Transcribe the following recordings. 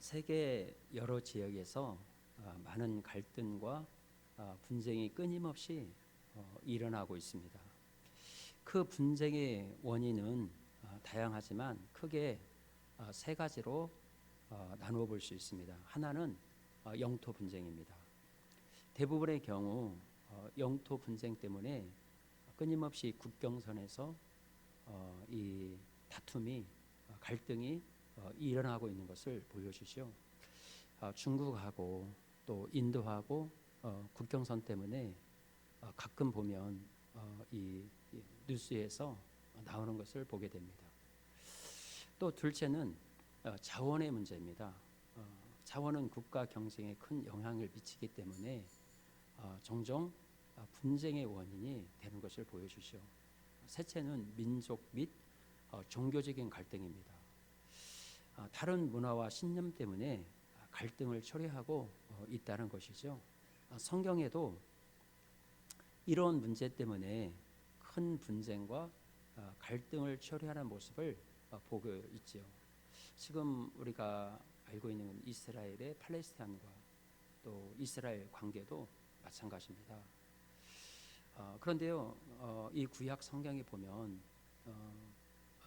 세계 여러 지역에서 많은 갈등과 분쟁이 끊임없이 일어나고 있습니다. 그 분쟁의 원인은 다양하지만 크게 세 가지로 나누어 볼 수 있습니다. 하나는 영토 분쟁입니다. 대부분의 경우 영토 분쟁 때문에 끊임없이 국경선에서 이 다툼이 갈등이 일어나고 있는 것을 보여주죠. 중국하고 또 인도하고 국경선 때문에 가끔 보면 이 뉴스에서 나오는 것을 보게 됩니다. 또 둘째는 자원의 문제입니다. 자원은 국가 경쟁에 큰 영향을 미치기 때문에 종종 분쟁의 원인이 되는 것을 보여주죠. 셋째는 민족 및 종교적인 갈등입니다. 다른 문화와 신념 때문에 갈등을 초래하고 있다는 것이죠. 성경에도 이런 문제 때문에 큰 분쟁과 갈등을 초래하는 모습을 보고 있죠. 지금 우리가 알고 있는 이스라엘의 팔레스타인과 또 이스라엘 관계도 마찬가지입니다. 그런데요, 이 구약 성경에 보면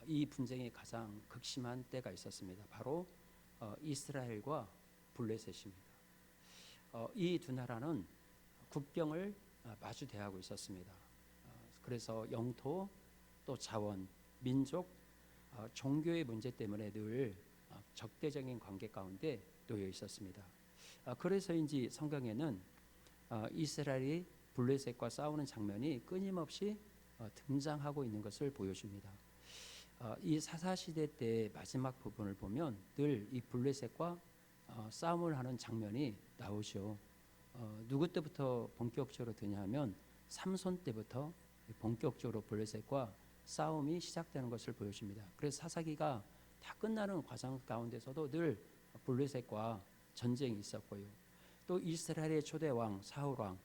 이 분쟁이 가장 극심한 때가 있었습니다. 바로 이스라엘과 블레셋입니다. 이 두 나라는 국경을 마주 대하고 있었습니다. 그래서 영토, 또 자원, 민족, 종교의 문제 때문에 늘 적대적인 관계 가운데 놓여 있었습니다. 그래서인지 성경에는 이스라엘이 블레셋과 싸우는 장면이 끊임없이 등장하고 있는 것을 보여줍니다. 이 사사시대 때 마지막 부분을 보면 늘 이 블레셋과 싸움을 하는 장면이 나오죠. 누구 때부터 본격적으로 되냐면 삼손 때부터 본격적으로 블레셋과 싸움이 시작되는 것을 보여줍니다. 그래서 사사기가 다 끝나는 과정 가운데서도 늘 블레셋과 전쟁이 있었고요. 또 이스라엘의 초대 왕 사울 왕,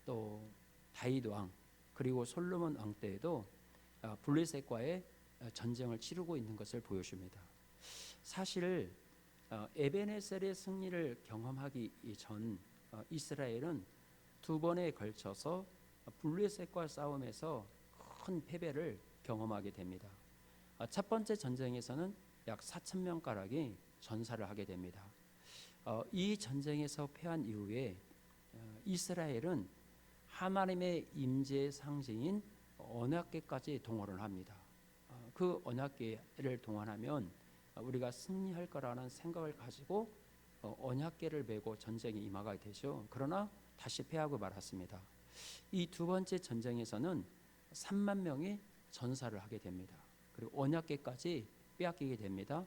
또 다윗 왕, 그리고 솔로몬 왕 때에도 블레셋과의 전쟁을 치르고 있는 것을 보여줍니다. 사실 에벤에셀의 승리를 경험하기 이전 이스라엘은 두 번에 걸쳐서 블레셋과 싸움에서 큰 패배를 경험하게 됩니다. 첫 번째 전쟁에서는 약 4,000명 가량이 전사를 하게 됩니다. 이 전쟁에서 패한 이후에 이스라엘은 하나님의 임재의 상징인 언약궤까지 동원을 합니다. 그 언약궤를 동원하면 우리가 승리할 거라는 생각을 가지고 언약궤를 메고 전쟁에 임하게 되죠. 그러나 다시 패하고 말았습니다. 이 두 번째 전쟁에서는 3만 명이 전사를 하게 됩니다. 그리고 언약궤까지 빼앗기게 됩니다.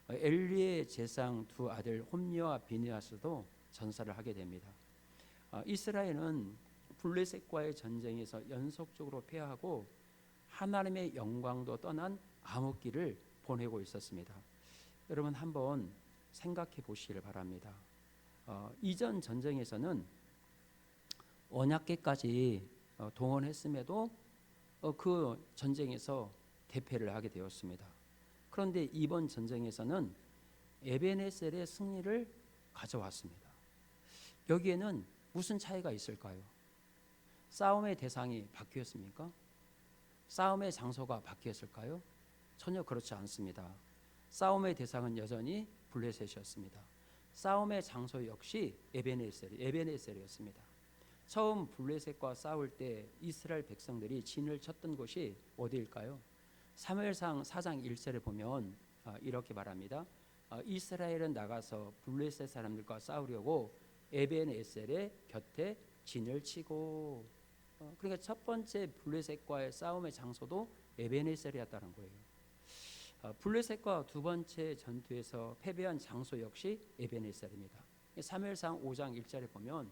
엘리의 제상 두 아들 홈리와 비느하스도 전사를 하게 됩니다. 이스라엘은 블레셋과의 전쟁에서 연속적으로 패하고 하나님의 영광도 떠난 암흑기를 보내고 있었습니다. 여러분 한번 생각해 보시길 바랍니다. 이전 전쟁에서는 언약궤까지 동원했음에도 그 전쟁에서 대패를 하게 되었습니다. 그런데 이번 전쟁에서는 에벤에셀의 승리를 가져왔습니다. 여기에는 무슨 차이가 있을까요? 싸움의 대상이 바뀌었습니까? 싸움의 장소가 바뀌었을까요? 전혀 그렇지 않습니다. 싸움의 대상은 여전히 블레셋이었습니다. 싸움의 장소 역시 에벤에셀이었습니다. 처음 블레셋과 싸울 때 이스라엘 백성들이 진을 쳤던 곳이 어디일까요? 사무엘상 4장 1절에 보면 이렇게 말합니다. 이스라엘은 나가서 블레셋 사람들과 싸우려고 에벤에셀의 곁에 진을 치고, 그러니까 첫 번째 블레셋과의 싸움의 장소도 에벤에셀이었다는 거예요. 블레셋과 두 번째 전투에서 패배한 장소 역시 에벤에셀입니다. 사무엘상 5장 1절에 보면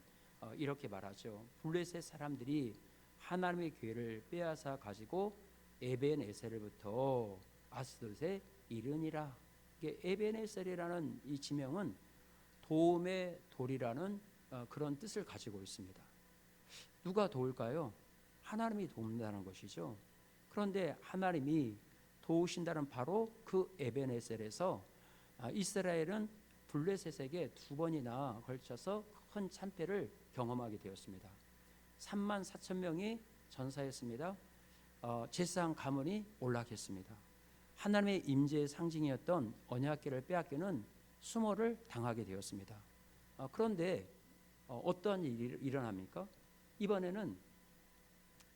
이렇게 말하죠. 블레셋 사람들이 하나님의 기회를 빼앗아 가지고 에벤에셀부터 아스돗에 이르니라. 에벤에셀이라는 이 지명은 도움의 돌이라는 그런 뜻을 가지고 있습니다. 누가 도울까요? 하나님이 돕는다는 것이죠. 그런데 하나님이 도우신다는 바로 그 에벤에셀에서 이스라엘은 블레셋에게 2번이나 걸쳐서 큰 참패를 경험하게 되었습니다. 3만 4천 명이 전사했습니다. 제사장 가문이 올라갔습니다. 하나님의 임재의 상징이었던 언약궤를 빼앗기는 수모를 당하게 되었습니다. 그런데 어떠한 일이 일어납니까? 이번에는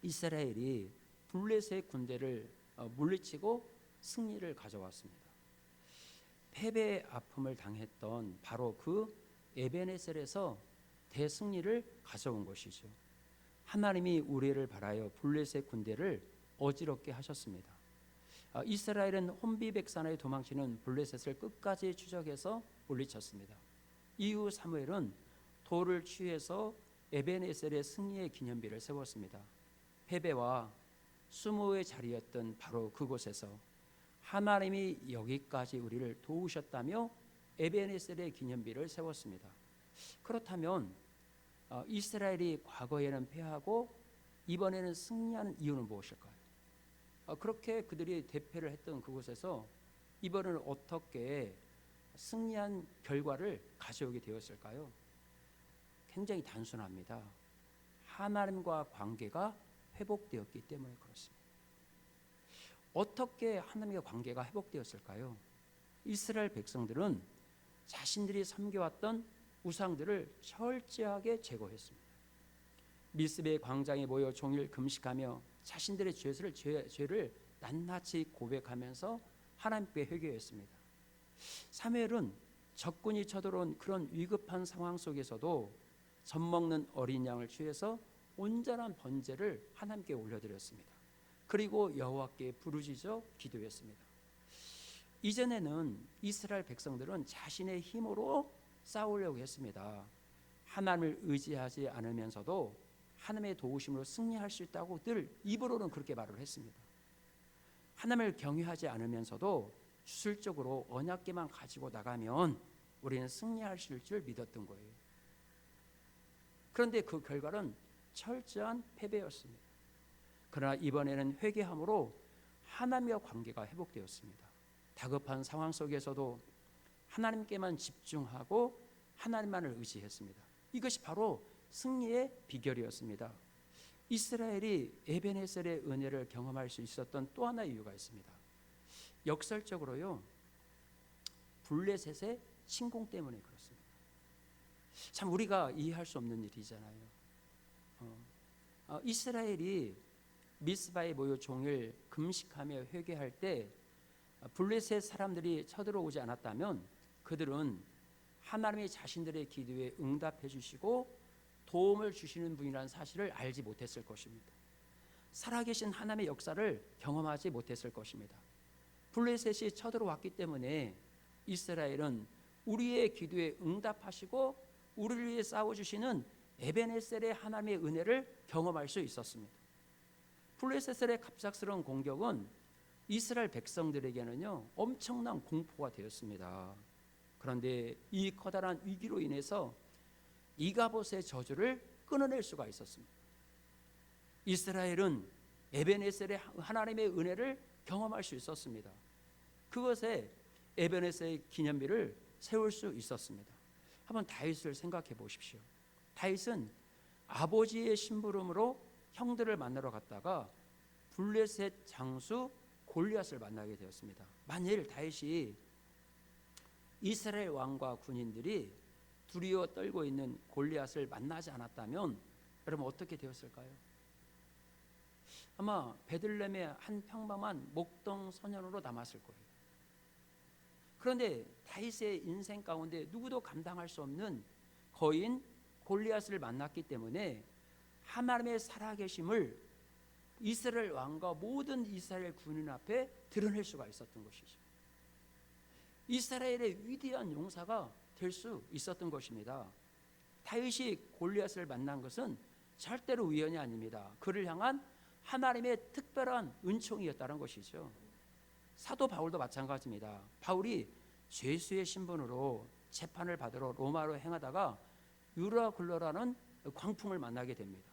이스라엘이 블레셋 군대를 물리치고 승리를 가져왔습니다. 패배의 아픔을 당했던 바로 그 에벤에셀에서 대승리를 가져온 것이죠. 하나님이 우리를 바라여 블레셋 군대를 어지럽게 하셨습니다. 이스라엘은 혼비백산에 도망치는 블레셋을 끝까지 추적해서 물리쳤습니다. 이후 사무엘은 돌을 취해서 에벤에셀의 승리의 기념비를 세웠습니다. 패배와 수모의 자리였던 바로 그곳에서 하나님이 여기까지 우리를 도우셨다며 에벤에셀의 기념비를 세웠습니다. 그렇다면 이스라엘이 과거에는 패하고 이번에는 승리하는 이유는 무엇일까요? 그렇게 그들이 대패를 했던 그곳에서 이번에는 어떻게 승리한 결과를 가져오게 되었을까요? 굉장히 단순합니다. 하나님과 관계가 회복되었기 때문에 그렇습니다. 어떻게 하나님과 관계가 회복되었을까요? 이스라엘 백성들은 자신들이 섬겨왔던 우상들을 철저하게 제거했습니다. 미스베 광장에 모여 종일 금식하며 자신들의 죄를 낱낱이 고백하면서 하나님께 회개했습니다. 사무엘은 적군이 쳐들어온 그런 위급한 상황 속에서도 젖먹는 어린 양을 취해서 온전한 번제를 하나님께 올려드렸습니다. 그리고 여호와께 부르짖어 기도했습니다. 이전에는 이스라엘 백성들은 자신의 힘으로 싸우려고 했습니다. 하나님을 의지하지 않으면서도 하나님의 도우심으로 승리할 수 있다고 늘 입으로는 그렇게 말을 했습니다. 하나님을 경외하지 않으면서도 주술적으로 언약궤만 가지고 나가면 우리는 승리할 수 있을 줄 믿었던 거예요. 그런데 그 결과는 철저한 패배였습니다. 그러나 이번에는 회개함으로 하나님과 관계가 회복되었습니다. 다급한 상황 속에서도 하나님께만 집중하고 하나님만을 의지했습니다. 이것이 바로 승리의 비결이었습니다. 이스라엘이 에벤에셀의 은혜를 경험할 수 있었던 또 하나의 이유가 있습니다. 역설적으로요, 블레셋의 침공 때문에 그렇습니다. 참 우리가 이해할 수 없는 일이잖아요. 이스라엘이 미스바에 모여 종일 금식하며 회개할 때 블레셋 사람들이 쳐들어오지 않았다면 그들은 하나님이 자신들의 기도에 응답해 주시고 도움을 주시는 분이라는 사실을 알지 못했을 것입니다. 살아계신 하나님의 역사를 경험하지 못했을 것입니다. 블레셋이 쳐들어왔기 때문에 이스라엘은 우리의 기도에 응답하시고 우리를 위해 싸워주시는 에벤에셀의 하나님의 은혜를 경험할 수 있었습니다. 블레셋의 갑작스러운 공격은 이스라엘 백성들에게는요 엄청난 공포가 되었습니다. 그런데 이 커다란 위기로 인해서 이가봇의 저주를 끊어낼 수가 있었습니다. 이스라엘은 에벤에셀의 하나님의 은혜를 경험할 수 있었습니다. 그것에 에벤에셀의 기념비를 세울 수 있었습니다. 한번 다윗을 생각해 보십시오. 다윗은 아버지의 심부름으로 형들을 만나러 갔다가 블레셋 장수 골리앗을 만나게 되었습니다. 만일 다윗이 이스라엘 왕과 군인들이 두려워 떨고 있는 골리앗을 만나지 않았다면 여러분 어떻게 되었을까요? 아마 베들레헴의 한 평범한 목동 소년으로 남았을 거예요. 그런데 다윗의 인생 가운데 누구도 감당할 수 없는 거인 골리앗을 만났기 때문에 하나님의 살아계심을 이스라엘 왕과 모든 이스라엘 군인 앞에 드러낼 수가 있었던 것이죠. 이스라엘의 위대한 용사가 될 수 있었던 것입니다. 다윗이 골리앗을 만난 것은 절대로 우연이 아닙니다. 그를 향한 하나님의 특별한 은총이었다는 것이죠. 사도 바울도 마찬가지입니다. 바울이 죄수의 신분으로 재판을 받으러 로마로 행하다가 유라굴로라는 광풍을 만나게 됩니다.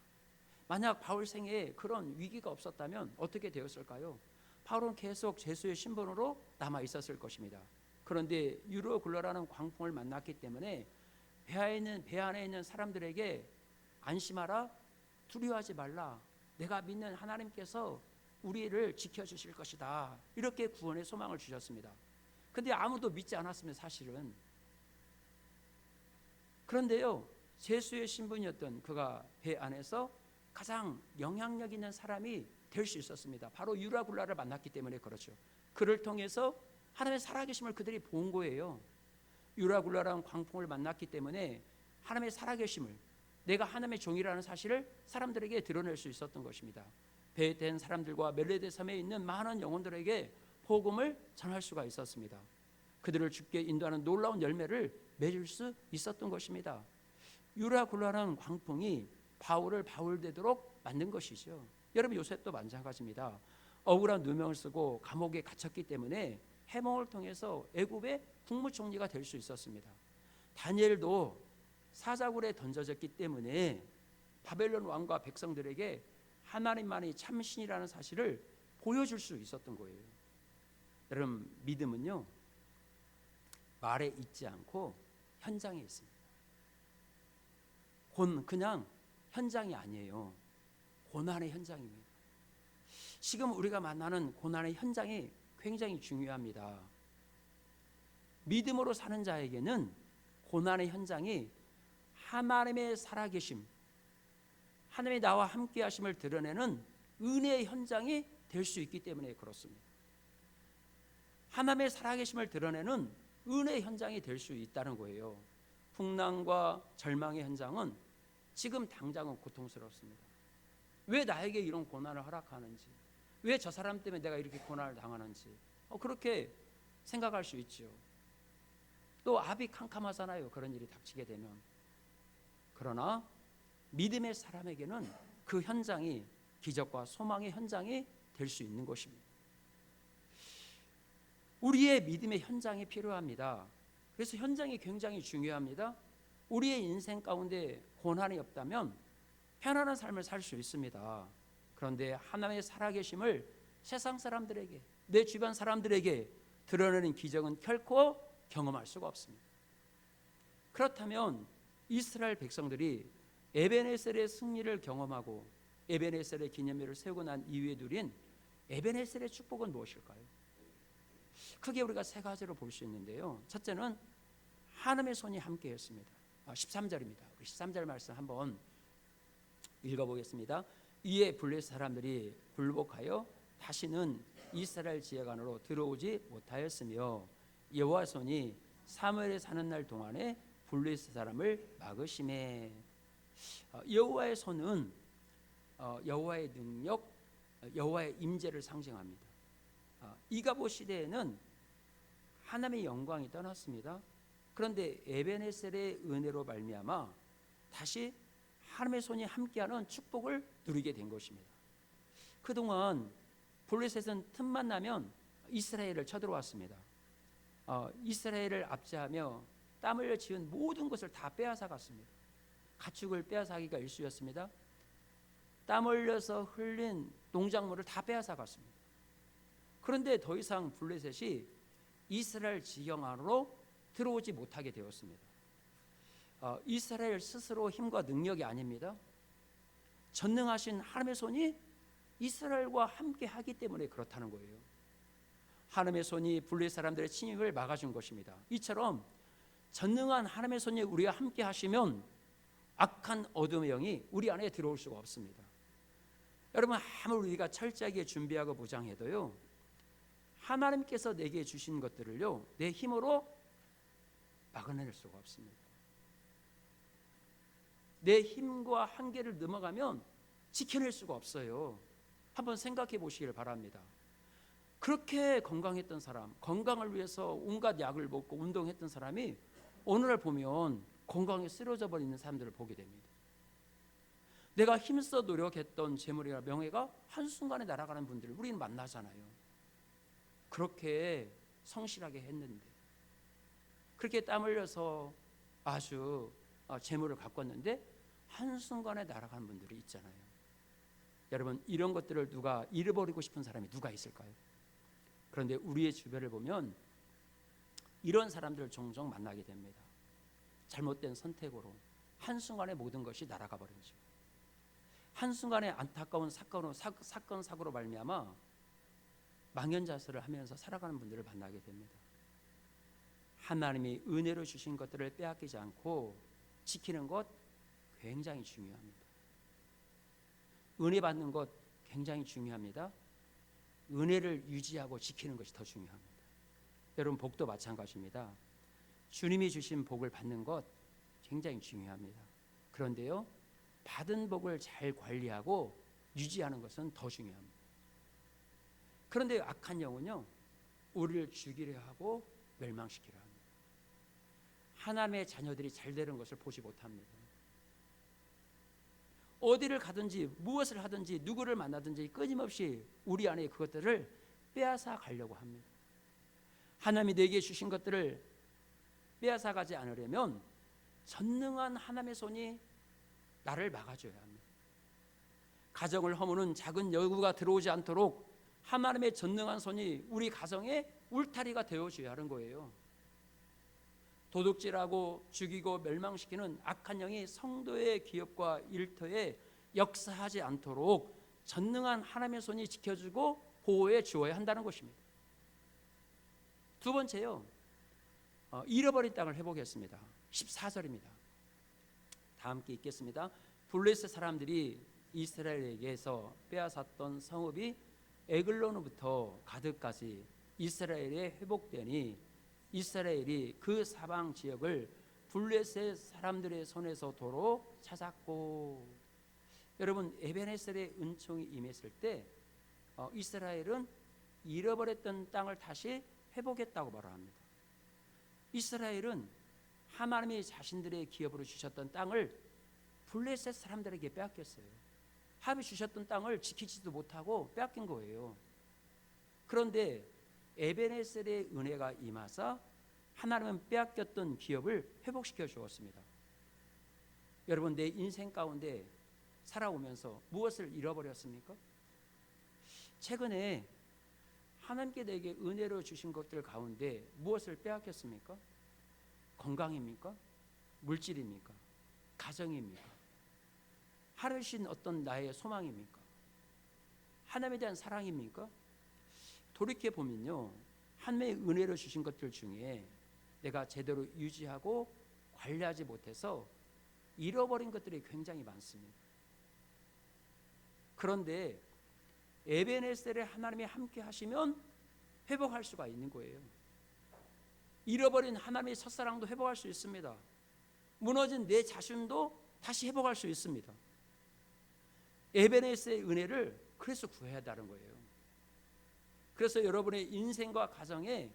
만약 바울 생애에 그런 위기가 없었다면 어떻게 되었을까요? 바울은 계속 죄수의 신분으로 남아 있었을 것입니다. 그런데 유로굴라라는 광풍을 만났기 때문에 배 안에 있는 사람들에게 안심하라, 두려워하지 말라, 내가 믿는 하나님께서 우리를 지켜주실 것이다, 이렇게 구원의 소망을 주셨습니다. 근데 아무도 믿지 않았으면 사실은. 그런데요, 제수의 신분이었던 그가 배 안에서 가장 영향력 있는 사람이 될 수 있었습니다. 바로 유라굴라를 만났기 때문에 그렇죠. 그를 통해서 하나님의 살아계심을 그들이 본 거예요. 유라굴라라는 광풍을 만났기 때문에 하나님의 살아계심을, 내가 하나님의 종이라는 사실을 사람들에게 드러낼 수 있었던 것입니다. 배에 탄 사람들과 멜레데 섬에 있는 많은 영혼들에게 복음을 전할 수가 있었습니다. 그들을 주께 인도하는 놀라운 열매를 맺을 수 있었던 것입니다. 유라굴라라는 광풍이 바울을 바울되도록 만든 것이죠. 여러분, 요셉도 마찬가지입니다. 억울한 누명을 쓰고 감옥에 갇혔기 때문에 해몽을 통해서 애굽의 국무총리가 될 수 있었습니다. 다니엘도 사자굴에 던져졌기 때문에 바벨론 왕과 백성들에게 하나님만이 참신이라는 사실을 보여줄 수 있었던 거예요. 여러분, 믿음은요, 말에 있지 않고 현장에 있습니다. 그냥 현장이 아니에요. 고난의 현장입니다. 지금 우리가 만나는 고난의 현장이 굉장히 중요합니다. 믿음으로 사는 자에게는 고난의 현장이 하나님의 살아계심, 하나님의 나와 함께 하심을 드러내는 은혜의 현장이 될 수 있기 때문에 그렇습니다. 하나님의 살아계심을 드러내는 은혜의 현장이 될 수 있다는 거예요. 풍랑과 절망의 현장은 지금 당장은 고통스럽습니다. 왜 나에게 이런 고난을 허락하는지, 왜 저 사람 때문에 내가 이렇게 고난을 당하는지 그렇게 생각할 수 있죠. 또 압이 캄캄하잖아요, 그런 일이 닥치게 되면. 그러나 믿음의 사람에게는 그 현장이 기적과 소망의 현장이 될 수 있는 것입니다. 우리의 믿음의 현장이 필요합니다. 그래서 현장이 굉장히 중요합니다. 우리의 인생 가운데 고난이 없다면 편안한 삶을 살 수 있습니다. 그런데 하나님의 살아계심을 세상 사람들에게, 내 주변 사람들에게 드러내는 기적은 결코 경험할 수가 없습니다. 그렇다면 이스라엘 백성들이 에벤에셀의 승리를 경험하고 에벤에셀의 기념일을 세우고 난 이후에 누린 에벤에셀의 축복은 무엇일까요? 크게 우리가 세 가지로 볼 수 있는데요. 첫째는 하나님의 손이 함께했습니다. 13절입니다. 13절 말씀 한번 읽어보겠습니다. 이에 블레셋 사람들이 굴복하여 다시는 이스라엘 지역 안으로 들어오지 못하였으며 여호와 손이 사무엘에 사는 날 동안에 블레셋 사람을 막으심에. 여호와의 손은 여호와의 능력, 여호와의 임재를 상징합니다. 이가봇 시대에는 하나님의 영광이 떠났습니다. 그런데 에벤에셀의 은혜로 말미암아 다시 하나님의 손이 함께하는 축복을 누리게 된 것입니다. 그동안 블레셋은 틈만 나면 이스라엘을 쳐들어왔습니다. 이스라엘을 압제하며 땀 흘려 지은 모든 것을 다 빼앗아갔습니다. 가축을 빼앗아가기가 일쑤였습니다. 땀 흘려서 흘린 농작물을 다 빼앗아갔습니다. 그런데 더 이상 블레셋이 이스라엘 지경 안으로 들어오지 못하게 되었습니다. 이스라엘 스스로 힘과 능력이 아닙니다. 전능하신 하나님의 손이 이스라엘과 함께 하기 때문에 그렇다는 거예요. 하나님의 손이 블레셋 사람들의 침입을 막아준 것입니다. 이처럼 전능한 하나님의 손이 우리와 함께 하시면 악한 어둠의 영이 우리 안에 들어올 수가 없습니다. 여러분, 아무리 우리가 철저하게 준비하고 무장해도요, 하나님께서 내게 주신 것들을요, 내 힘으로 막아낼 수가 없습니다. 내 힘과 한계를 넘어가면 지켜낼 수가 없어요. 한번 생각해 보시길 바랍니다. 그렇게 건강했던 사람, 건강을 위해서 온갖 약을 먹고 운동했던 사람이 오늘날 보면 건강에 쓰러져 버리는 사람들을 보게 됩니다. 내가 힘써 노력했던 재물이나 명예가 한순간에 날아가는 분들을 우리는 만나잖아요. 그렇게 성실하게 했는데, 그렇게 땀 흘려서 아주 재물을 가꿨는데 한순간에 날아가는 분들이 있잖아요. 여러분, 이런 것들을 누가 잃어버리고 싶은 사람이 누가 있을까요? 그런데 우리의 주변을 보면 이런 사람들을 종종 만나게 됩니다. 잘못된 선택으로 한순간에 모든 것이 날아가 버리죠. 한순간에 안타까운 사건 사고로 말미암아 망연자설을 하면서 살아가는 분들을 만나게 됩니다. 하나님이 은혜로 주신 것들을 빼앗기지 않고 지키는 것 굉장히 중요합니다. 은혜 받는 것 굉장히 중요합니다. 은혜를 유지하고 지키는 것이 더 중요합니다. 여러분, 복도 마찬가지입니다. 주님이 주신 복을 받는 것 굉장히 중요합니다. 그런데요, 받은 복을 잘 관리하고 유지하는 것은 더 중요합니다. 그런데 악한 영은요, 우리를 죽이려 하고 멸망시키려 합니다. 하나님의 자녀들이 잘 되는 것을 보지 못합니다. 어디를 가든지 무엇을 하든지 누구를 만나든지 끊임없이 우리 안에 그것들을 빼앗아 가려고 합니다. 하나님이 내게 주신 것들을 빼앗아 가지 않으려면 전능한 하나님의 손이 나를 막아줘야 합니다. 가정을 허무는 작은 여구가 들어오지 않도록 하나님의 전능한 손이 우리 가정에 울타리가 되어줘야 하는 거예요. 도둑질하고 죽이고 멸망시키는 악한 영이 성도의 기업과 일터에 역사하지 않도록 전능한 하나님의 손이 지켜주고 보호해 주어야 한다는 것입니다. 두 번째요, 잃어버린 땅을 회복했습니다. 14절입니다. 다 함께 읽겠습니다. 블레셋 사람들이 이스라엘에게서 빼앗았던 성읍이 에글론으부터 가드까지 이스라엘에 회복되니 이스라엘이 그 사방 지역을 블레셋 사람들의 손에서 도로 찾았고. 여러분, 에벤에셀의 은총이 임했을 때 이스라엘은 잃어버렸던 땅을 다시 회복했다고 말합니다. 이스라엘은 하나님이 자신들의 기업으로 주셨던 땅을 블레셋 사람들에게 빼앗겼어요. 하나님이 주셨던 땅을 지키지도 못하고 빼앗긴 거예요. 그런데 에벤에셀의 은혜가 임하사 하나님은 빼앗겼던 기업을 회복시켜 주었습니다. 여러분, 내 인생 가운데 살아오면서 무엇을 잃어버렸습니까? 최근에 하나님께 내게 은혜로 주신 것들 가운데 무엇을 빼앗겼습니까? 건강입니까? 물질입니까? 가정입니까? 하루신 어떤 나의 소망입니까? 하나님에 대한 사랑입니까? 돌이켜보면요, 하나님의 은혜로 주신 것들 중에 내가 제대로 유지하고 관리하지 못해서 잃어버린 것들이 굉장히 많습니다. 그런데 에벤에셀에 하나님이 함께 하시면 회복할 수가 있는 거예요. 잃어버린 하나님의 첫사랑도 회복할 수 있습니다. 무너진 내 자신도 다시 회복할 수 있습니다. 에벤에셀의 은혜를 그래서 구해야 한다는 거예요. 그래서 여러분의 인생과 가정에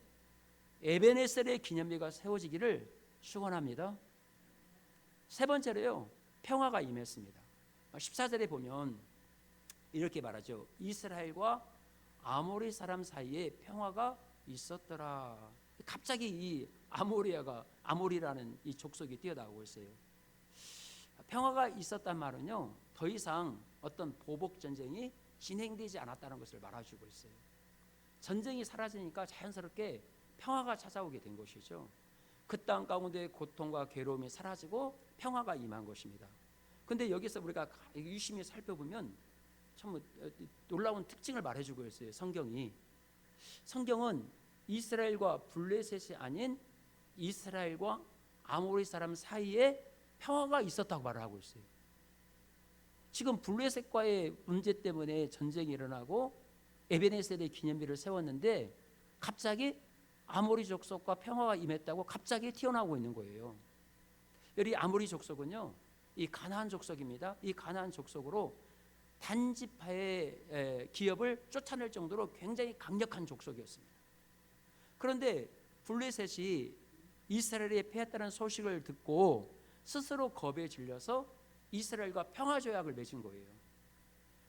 에벤에셀의 기념비가 세워지기를 축원합니다. 세 번째로요, 평화가 임했습니다. 14절에 보면 이렇게 말하죠. 이스라엘과 아모리 사람 사이에 평화가 있었더라. 갑자기 이 아모리라는 이 족속이 뛰어나오고 있어요. 평화가 있었단 말은요, 더 이상 어떤 보복 전쟁이 진행되지 않았다는 것을 말해주고 있어요. 전쟁이 사라지니까 자연스럽게 평화가 찾아오게 된 것이죠. 그 땅 가운데 고통과 괴로움이 사라지고 평화가 임한 것입니다. 그런데 여기서 우리가 유심히 살펴보면 참 놀라운 특징을 말해주고 있어요. 성경은 이스라엘과 블레셋이 아닌 이스라엘과 아모리 사람 사이에 평화가 있었다고 말을 하고 있어요. 지금 블레셋과의 문제 때문에 전쟁이 일어나고 에벤에셀의 기념비를 세웠는데 갑자기 아모리 족속과 평화가 임했다고 갑자기 튀어나오고 있는 거예요. 여기 아모리 족속은요, 이 가나안 족속입니다. 이 가나안 족속으로 단지파의 기업을 쫓아낼 정도로 굉장히 강력한 족속이었습니다. 그런데 블레셋이 이스라엘에 패했다는 소식을 듣고 스스로 겁에 질려서 이스라엘과 평화조약을 맺은 거예요.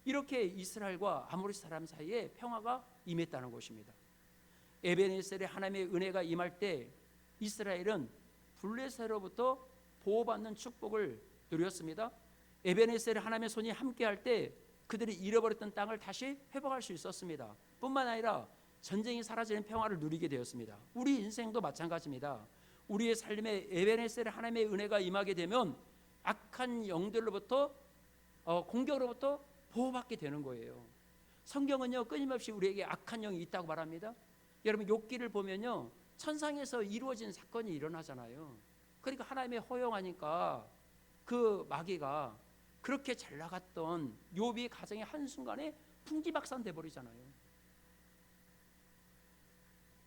이렇게 이스라엘과 아모리 사람 사이에 평화가 임했다는 것입니다. 에벤에셀의 하나님의 은혜가 임할 때 이스라엘은 블레셋으로부터 보호받는 축복을 누렸습니다. 에벤에셀의 하나님의 손이 함께할 때 그들이 잃어버렸던 땅을 다시 회복할 수 있었습니다. 뿐만 아니라 전쟁이 사라지는 평화를 누리게 되었습니다. 우리 인생도 마찬가지입니다. 우리의 삶에 에베네셀의 하나님의 은혜가 임하게 되면 악한 영들로부터 공격으로부터 보호받게 되는 거예요. 성경은요 끊임없이 우리에게 악한 영이 있다고 말합니다. 여러분 욥기를 보면요 천상에서 이루어진 사건이 일어나잖아요. 그러니까 하나님의 허용하니까 그 마귀가 그렇게 잘 나갔던 욥이 가정의 한순간에 풍지박산돼 버리잖아요.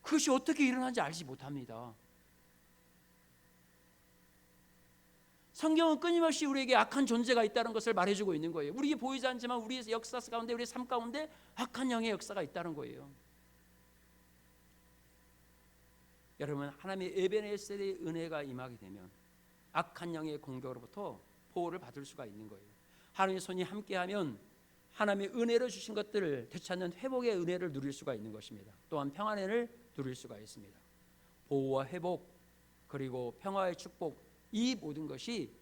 그것이 어떻게 일어난지 알지 못합니다. 성경은 끊임없이 우리에게 악한 존재가 있다는 것을 말해주고 있는 거예요. 우리에게 보이지 않지만 우리의 역사 가운데, 우리의 삶 가운데 악한 영의 역사가 있다는 거예요. 여러분 하나님의 에베네셀의 은혜가 임하게 되면 악한 영의 공격으로부터 보호를 받을 수가 있는 거예요. 하나님의 손이 함께하면 하나님의 은혜로 주신 것들을 되찾는 회복의 은혜를 누릴 수가 있는 것입니다. 또한 평안을 누릴 수가 있습니다. 보호와 회복 그리고 평화의 축복, 이 모든 것이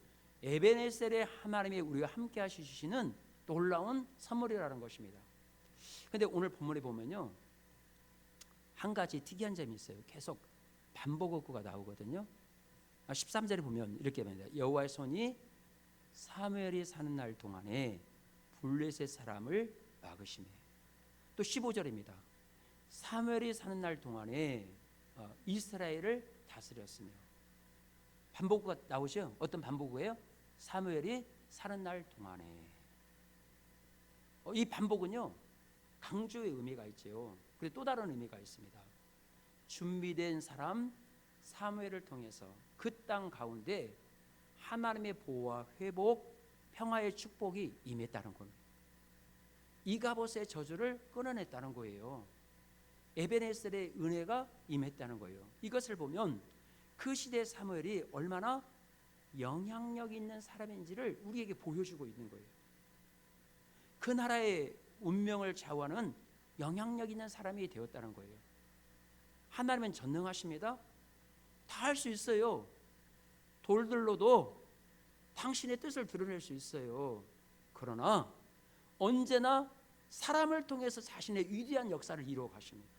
에베네셀의 하나님이 우리와 함께 하시는 놀라운 선물이라는 것입니다. 그런데 오늘 본문에 보면요 한 가지 특이한 점이 있어요. 계속 반복어구가 나오거든요. 13절에 보면 이렇게 말합니다. 여호와의 손이 사무엘이 사는 날 동안에 블레셋 사람을 막으시매. 또 15절입니다. 사무엘이 사는 날 동안에 이스라엘을 다스렸으며. 반복어구가 나오죠. 어떤 반복어구예요? 사무엘이 사는 날 동안에. 이 반복은요 강조의 의미가 있죠. 그리고 또 다른 의미가 있습니다. 준비된 사람 사무엘을 통해서 그 땅 가운데 하나님의 보호와 회복, 평화의 축복이 임했다는 겁니다. 이가봇의 저주를 끊어냈다는 거예요. 에베네셀의 은혜가 임했다는 거예요. 이것을 보면 그 시대 사무엘이 얼마나 영향력 있는 사람인지를 우리에게 보여주고 있는 거예요. 그 나라의 운명을 좌우하는 영향력 있는 사람이 되었다는 거예요. 하나님은 전능하십니다. 다 할 수 있어요. 돌들로도 당신의 뜻을 드러낼 수 있어요. 그러나 언제나 사람을 통해서 자신의 위대한 역사를 이루어 가십니다.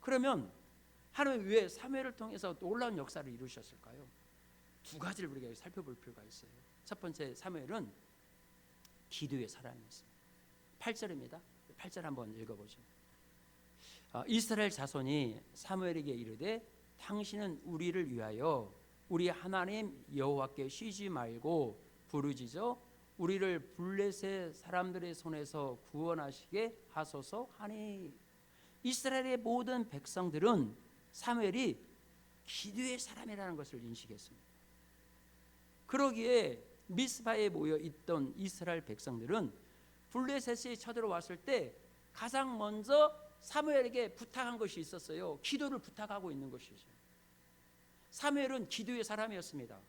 그러면 하나님은 왜 사무엘을 통해서 놀라운 역사를 이루셨을까요? 두 가지를 우리가 살펴볼 필요가 있어요. 첫 번째, 사무엘은 기도의 사람이었습니다. 8절입니다. 8절 한번 읽어보죠. 이스라엘 자손이 사무엘에게 이르되 당신은 우리를 위하여 우리 하나님 여호와께 쉬지 말고 부르짖어 우리를 블레셋 사람들의 손에서 구원하시게 하소서 하니. 이스라엘의 모든 백성들은 사무엘이 기도의 사람이라는 것을 인식했습니다. 그러기에 미스바에 모여 있던 이스라엘 백성들은 블레셋이 쳐들어왔을 때 가장 먼저 사무엘에게 부탁한 것이 있었어요. 기도를 부탁하고 있는 것이죠. 사무엘은 기도의 사람이었습니다.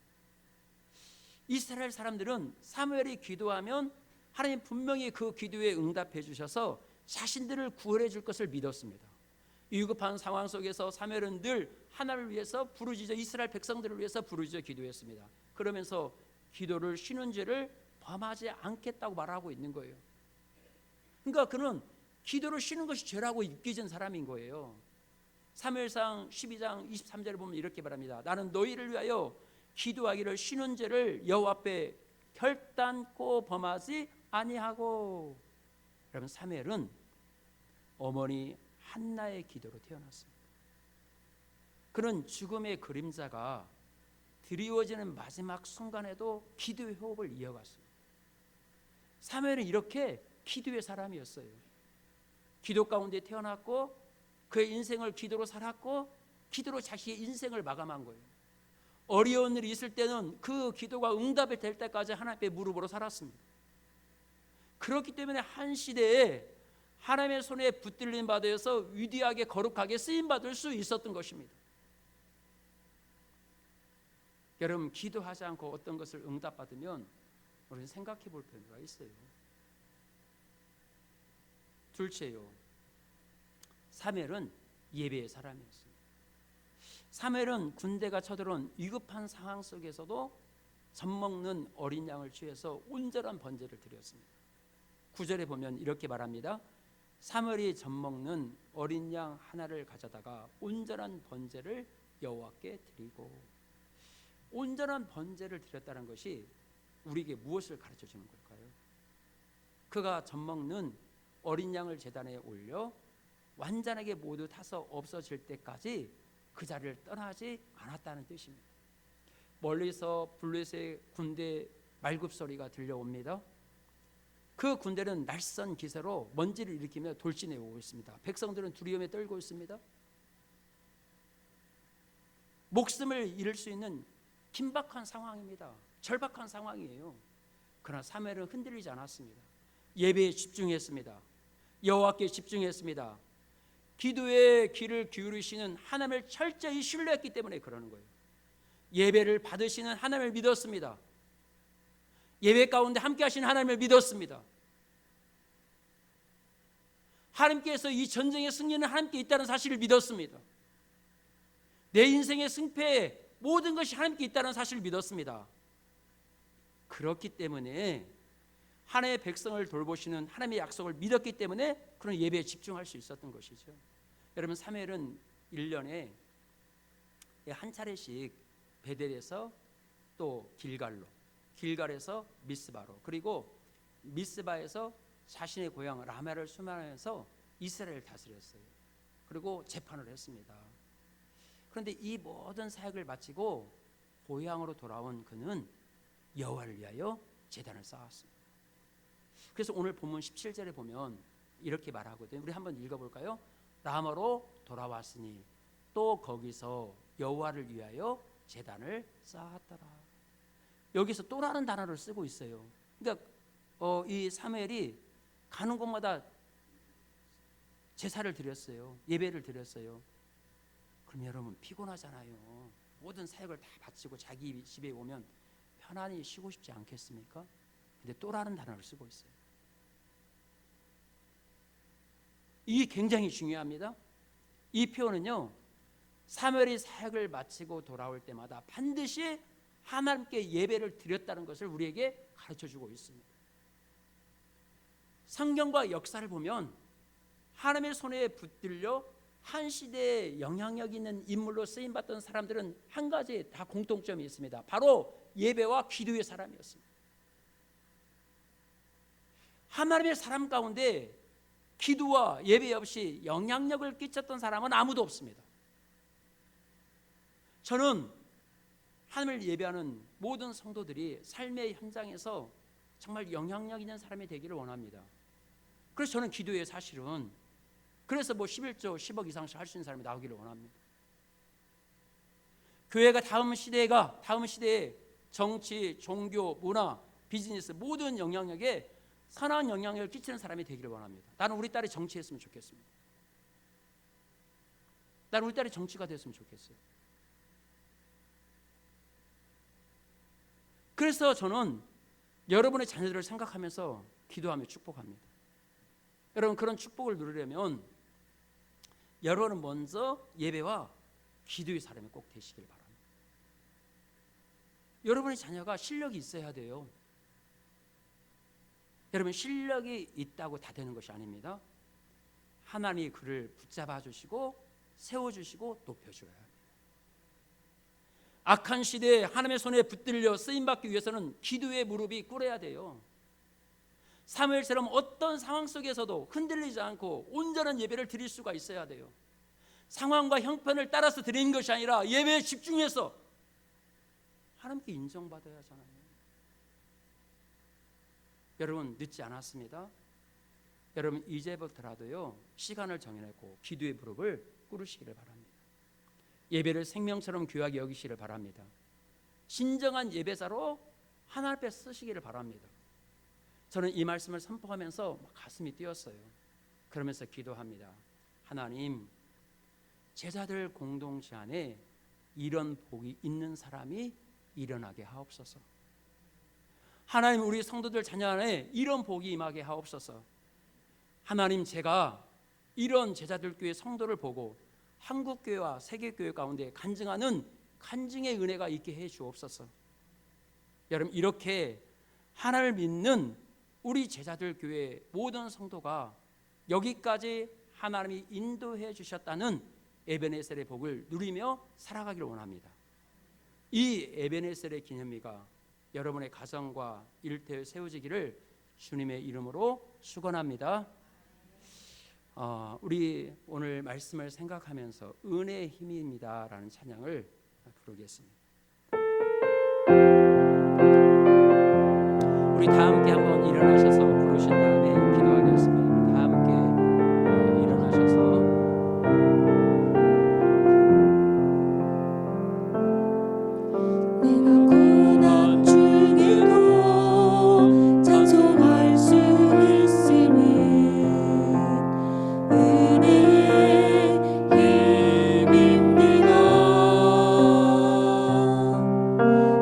이스라엘 사람들은 사무엘이 기도하면 하나님 분명히 그 기도에 응답해 주셔서 자신들을 구원해 줄 것을 믿었습니다. 위급한 상황 속에서 사무엘은 늘 하나님을 위해서 부르짖어 이스라엘 백성들을 위해서 부르짖어 기도했습니다. 그러면서 기도를 쉬는 죄를 범하지 않겠다고 말하고 있는 거예요. 그러니까 그는 기도를 쉬는 것이 죄라고 입기진 사람인 거예요. 사무엘상 12장 23절을 보면 이렇게 말합니다. 나는 너희를 위하여 기도하기를 쉬는 죄를 여호와 앞에 결단코 범하지 아니하고. 여러분 사무엘은 어머니 한나의 기도로 태어났습니다. 그는 죽음의 그림자가 드리워지는 마지막 순간에도 기도의 호흡을 이어갔습니다. 사무엘은 이렇게 기도의 사람이었어요. 기도 가운데 태어났고 그의 인생을 기도로 살았고 기도로 자신의 인생을 마감한 거예요. 어려운 일이 있을 때는 그 기도가 응답이 될 때까지 하나님의 무릎으로 살았습니다. 그렇기 때문에 한 시대에 하나님의 손에 붙들림 받아서 위대하게 거룩하게 쓰임받을 수 있었던 것입니다. 여러분 기도하지 않고 어떤 것을 응답받으면 우리는 생각해 볼 필요가 있어요. 둘째요, 사무엘은 예배의 사람이었습니다. 사무엘은 군대가 쳐들어온 위급한 상황 속에서도 젖먹는 어린 양을 취해서 온전한 번제를 드렸습니다. 9절에 보면 이렇게 말합니다. 사무엘이 젖먹는 어린 양 하나를 가져다가 온전한 번제를 여호와께 드리고, 온전한 번제를 드렸다는 것이 우리에게 무엇을 가르쳐 주는 걸까요? 그가 젖먹는 어린 양을 제단에 올려 완전하게 모두 타서 없어질 때까지 그 자리를 떠나지 않았다는 뜻입니다. 멀리서 블레셋의 군대 말굽 소리가 들려옵니다. 그 군대는 날선 기세로 먼지를 일으키며 돌진해 오고 있습니다. 백성들은 두려움에 떨고 있습니다. 목숨을 잃을 수 있는 긴박한 상황입니다. 절박한 상황이에요. 그러나 사무엘은 흔들리지 않았습니다. 예배에 집중했습니다. 여호와께 집중했습니다. 기도에 귀를 기울이시는 하나님을 철저히 신뢰했기 때문에 그러는 거예요. 예배를 받으시는 하나님을 믿었습니다. 예배 가운데 함께 하시는 하나님을 믿었습니다. 하나님께서 이 전쟁의 승리는 하나님께 있다는 사실을 믿었습니다. 내 인생의 승패에 모든 것이 하나님께 있다는 사실을 믿었습니다. 그렇기 때문에 하나님의 백성을 돌보시는 하나님의 약속을 믿었기 때문에 그런 예배에 집중할 수 있었던 것이죠. 여러분, 사무엘은 1년에 한 차례씩 베델에서 또 길갈에서 미스바로, 그리고 미스바에서 자신의 고향 라마를 수만해서 이스라엘을 다스렸어요. 그리고 재판을 했습니다. 그런데 이 모든 사역을 마치고 고향으로 돌아온 그는 여호와를 위하여 제단을 쌓았습니다. 그래서 오늘 본문 17절에 보면 이렇게 말하거든요. 우리 한번 읽어볼까요? 라마로 돌아왔으니 또 거기서 여호와를 위하여 제단을 쌓았더라. 여기서 또라는 단어를 쓰고 있어요. 그러니까 이 사무엘이 가는 곳마다 제사를 드렸어요. 예배를 드렸어요. 그럼 여러분 피곤하잖아요. 모든 사역을 다 바치고 자기 집에 오면 편안히 쉬고 싶지 않겠습니까? 근데 또라는 단어를 쓰고 있어요. 이게 굉장히 중요합니다. 이 표현은요, 사무엘이 사역을 마치고 돌아올 때마다 반드시 하나님께 예배를 드렸다는 것을 우리에게 가르쳐주고 있습니다. 성경과 역사를 보면 하나님의 손에 붙들려 한 시대에 영향력 있는 인물로 쓰임받던 사람들은 한 가지 다 공통점이 있습니다. 바로 예배와 기도의 사람이었습니다. 하나님의 사람 가운데 기도와 예배 없이 영향력을 끼쳤던 사람은 아무도 없습니다. 저는 하나님을 예배하는 모든 성도들이 삶의 현장에서 정말 영향력 있는 사람이 되기를 원합니다. 그래서 저는 기도에 사실은 그래서 11조 10억 이상씩 할 수 있는 사람이 나오기를 원합니다. 교회가 다음 시대에 정치, 종교, 문화, 비즈니스 모든 영향력에 선한 영향력을 끼치는 사람이 되기를 원합니다. 나는 우리 딸이 정치했으면 좋겠습니다. 나는 우리 딸이 정치가 됐으면 좋겠어요. 그래서 저는 여러분의 자녀들을 생각하면서 기도하며 축복합니다. 여러분, 그런 축복을 누리려면 여러분은 먼저 예배와 기도의 사람이 꼭 되시길 바랍니다. 여러분의 자녀가 실력이 있어야 돼요. 여러분, 실력이 있다고 다 되는 것이 아닙니다. 하나님이 그를 붙잡아 주시고 세워주시고 높여줘야 합니다. 악한 시대에 하나님의 손에 붙들려 쓰임받기 위해서는 기도의 무릎이 꿇어야 돼요. 사무엘처럼 어떤 상황 속에서도 흔들리지 않고 온전한 예배를 드릴 수가 있어야 돼요. 상황과 형편을 따라서 드리는 것이 아니라 예배에 집중해서 하나님께 인정받아야 하잖아요. 여러분, 늦지 않았습니다. 여러분, 이제부터라도요 시간을 정해놓고 기도의 무릎을 꿇으시기를 바랍니다. 예배를 생명처럼 귀하게 여기시기를 바랍니다. 진정한 예배자로 하나님 앞에 쓰시기를 바랍니다. 저는 이 말씀을 선포하면서 가슴이 뛰었어요. 그러면서 기도합니다. 하나님, 제자들 공동체 안에 이런 복이 있는 사람이 일어나게 하옵소서. 하나님, 우리 성도들 자녀 안에 이런 복이 임하게 하옵소서. 하나님, 제가 이런 제자들 교회 성도를 보고 한국교회와 세계교회 가운데 간증하는 간증의 은혜가 있게 해 주옵소서. 여러분, 이렇게 하나님을 믿는 우리 제자들 교회 모든 성도가 여기까지 하나님이 인도해 주셨다는 에베네셀의 복을 누리며 살아가기를 원합니다. 이 에베네셀의 기념비가 여러분의 가정과 일터에 세워지기를 주님의 이름으로 축원합니다. 우리 오늘 말씀을 생각하면서 은혜의 힘입니다 라는 찬양을 부르겠습니다. 우리 다 함께 한번 일어나셔서 부르신 다음에 기도하겠습니다. 다 함께 일어나셔서 내가 고난 중에도 찬송할 수 있음은 은혜의 힘입니다.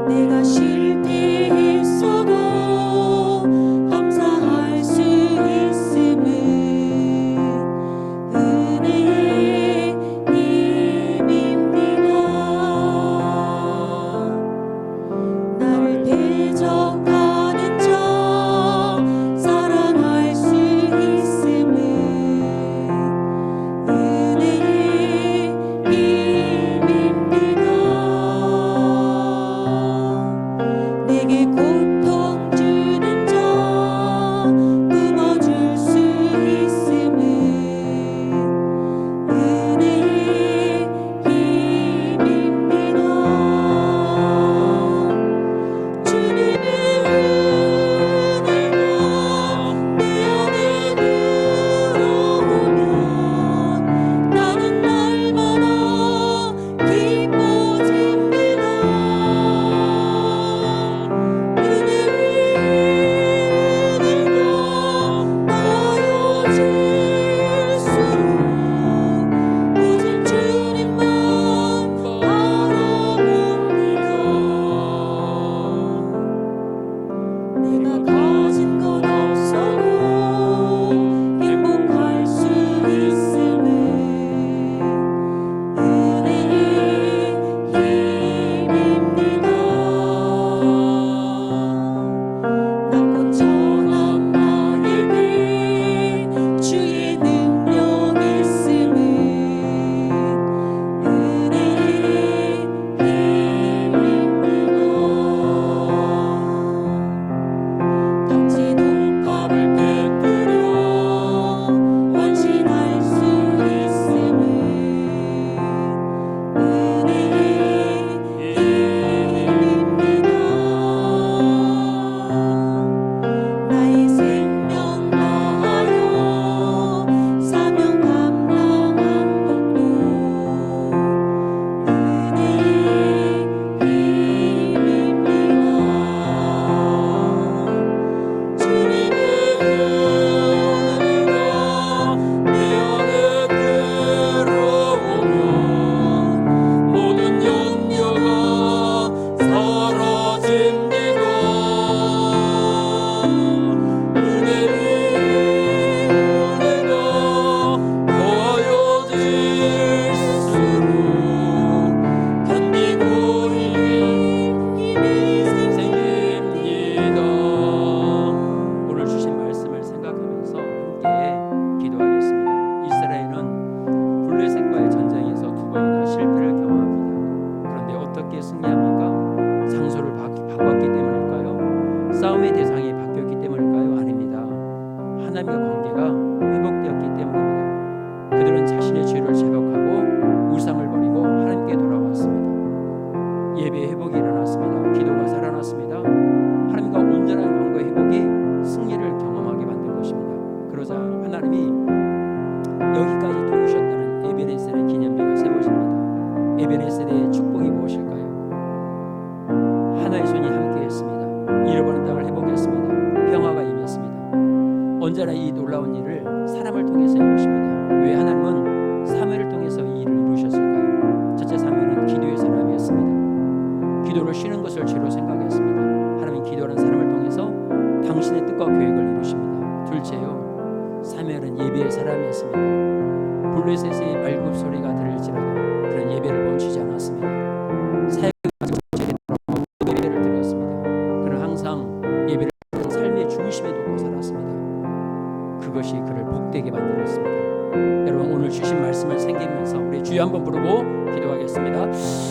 내가 실패했어도 감사할 수 있음은 은혜의 힘입니다. 나를 대적하는 자 사랑할 수 있음은 은혜의 힘입니다. 내게 고통 주는 자 끊어줄 수 있음은 은혜의 힘입니다. 주님의 은혜가 내 안에 들어오면 나는 날마다 기뻐집니다. 은혜의 은혜가 더해질수록 오직 주님만 바라봅니다. 내가 가진 것 없어도 행복할 수 있음은 은혜의 힘입니다. 낮고 천한 나에게 주의 능력 있음은 은혜의 힘입니다. 단지 독합을 깨뜨려 원신할 수 있음은 은혜의 힘입니다. 나의 생명 다하여 사명 감당한 것도 은혜의 힘입니다. 주님의 은혜가 내 안에 들어오면 모든 염려가 사라집니다. 은혜의 은혜가 더하여질수록 견디고 힘이 생깁니다. 오늘 주신 말씀을 생각하면서 함께 기도하겠습니다. 이스라엘은 블레셋과의 전쟁에서 두 번이나 실패를 경험합니다. 그런데 어떻게 승리합니까? 장소를 바꿨기 때문일까요? 싸움의 대상이 바뀌었기 때문일까요? 아닙니다. 하나님과 관계가 회복되었기 때문입니다. 그들은 자신의 죄를 제복하고 우상을 버리고 하나님께 돌아왔습니다. 예배의 회복이 일어났습니다. 기도가 살아났습니다. 하나님과 온전한 관계 회복이 승리를 경험하게 만든 것입니다. 그러자 하나님이 여기까지 도우셨다는 에베네셀의 기념비가 세워집니다. 에베네셀의 축복이 무엇일까요? 하나의 손이 함께했습니다. 잃어버린 땅을 회복했습니다. 평화가 임했습니다. 언제나 이 놀라운 일을 사람을 통해서 이루십니다. 왜 하나님은 사무엘을 통해서 이 일을 이루셨을까요? 첫째, 사무엘은 기도의 사람이었습니다. 기도를 쉬는 것을 죄로 생각했습니다. 하나님 기도하는 사람을 통해서 당신의 뜻과 계획을 이루십니다. 둘째요, 사무엘은 예배의 사람이었습니다. 블레셋의 말굽 소리가 들릴지라도 그런 예배를 멈추지 않았습니다. 사역을 돌아가고 예배를 드렸습니다. 그는 항상 예배를 삶의 중심에 두고 살았습니다. 그것이 그를 복되게 만들었습니다. 아,